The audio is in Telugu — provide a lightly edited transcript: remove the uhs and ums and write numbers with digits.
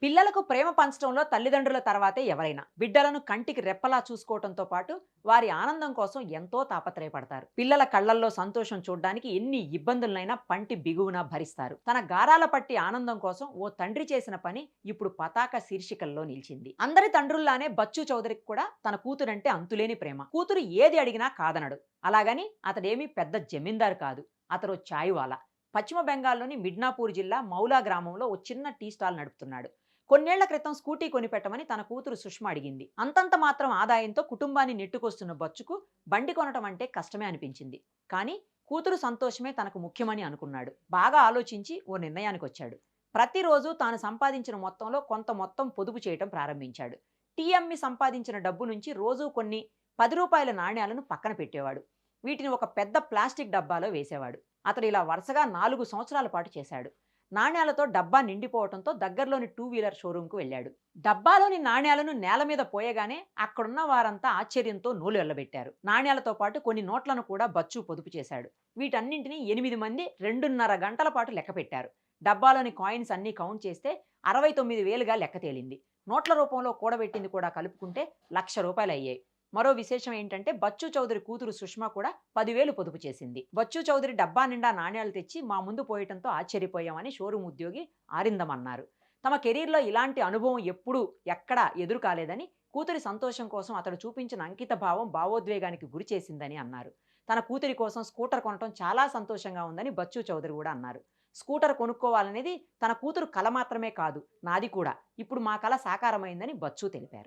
పిల్లలకు ప్రేమ పంచడంలో తల్లిదండ్రుల తర్వాతే ఎవరైనా బిడ్డలను కంటికి రెప్పలా చూసుకోవడంతో పాటు వారి ఆనందం కోసం ఎంతో తాపత్రయపడతారు. పిల్లల కళ్ళల్లో సంతోషం చూడడానికి ఎన్ని ఇబ్బందులనైనా పంటి బిగువున భరిస్తారు. తన గారాల పట్టి ఆనందం కోసం ఓ తండ్రి చేసిన పని ఇప్పుడు పతాక శీర్షికల్లో నిలిచింది. అందరి తండ్రుల్లానే బచ్చు చౌదరికి కూడా తన కూతురంటే అంతులేని ప్రేమ. కూతురు ఏది అడిగినా కాదనడు. అలాగని అతడేమీ పెద్ద జమీందారు కాదు. అతడు చాయ్వాలా. పశ్చిమ బెంగాల్లోని మిడ్నాపూర్ జిల్లా మౌలా గ్రామంలో ఓ చిన్న టీ స్టాల్ నడుపుతున్నాడు. కొన్నేళ్ల క్రితం స్కూటీ కొనిపెట్టమని తన కూతురు సుష్మ అడిగింది. అంతంత మాత్రం ఆదాయంతో కుటుంబాన్ని నెట్టుకొస్తున్న బచ్చుకు బండి కొనటం అంటే కష్టమే అనిపించింది. కానీ కూతురు సంతోషమే తనకు ముఖ్యమని అనుకున్నాడు. బాగా ఆలోచించి ఓ నిర్ణయానికి వచ్చాడు. ప్రతిరోజు తాను సంపాదించిన మొత్తంలో కొంత మొత్తం పొదుపు చేయటం ప్రారంభించాడు. టీ అమ్మి సంపాదించిన డబ్బు నుంచి రోజు కొన్ని 10 రూపాయల నాణ్యాలను పక్కన పెట్టేవాడు. వీటిని ఒక పెద్ద ప్లాస్టిక్ డబ్బాలో వేసేవాడు. అతడు ఇలా వరుసగా 4 సంవత్సరాల పాటు చేశాడు. నాణ్యాలతో డబ్బా నిండిపోవడంతో దగ్గరలోని టూ వీలర్ షోరూంకు వెళ్ళాడు. డబ్బాలోని నాణ్యాలను నేల మీద పోయగానే అక్కడున్న వారంతా ఆశ్చర్యంతో నోలు వెళ్ళబెట్టారు. నాణ్యాలతో పాటు కొన్ని నోట్లను కూడా బచ్చు పొదుపు చేశాడు. వీటన్నింటినీ 8 మంది 2:30 గంటల పాటు లెక్క పెట్టారు. డబ్బాలోని కాయిన్స్ అన్నీ కౌంట్ చేస్తే 69,000గా లెక్క తేలింది. నోట్ల రూపంలో కూడబెట్టింది కూడా కలుపుకుంటే ₹1,00,000 అయ్యాయి. మరో విశేషం ఏంటంటే బచ్చు చౌదరి కూతురు సుష్మ కూడా 10,000 పొదుపు చేసింది. బచ్చు చౌదరి డబ్బా నిండా నాణ్యాలు తెచ్చి మా ముందు పోయటంతో ఆశ్చర్యపోయామని షోరూం ఉద్యోగి ఆరిందమన్నారు. తమ కెరీర్లో ఇలాంటి అనుభవం ఎప్పుడూ ఎక్కడా ఎదురు కాలేదని, కూతురి సంతోషం కోసం అతడు చూపించిన అంకిత భావం భావోద్వేగానికి గురి చేసిందని అన్నారు. తన కూతురి కోసం స్కూటర్ కొనటం చాలా సంతోషంగా ఉందని బచ్చు చౌదరి కూడా అన్నారు. స్కూటర్ కొనుక్కోవాలనేది తన కూతురు కల మాత్రమే కాదు, నాది కూడా. ఇప్పుడు మా కల సాకారమైందని బచ్చు తెలిపారు.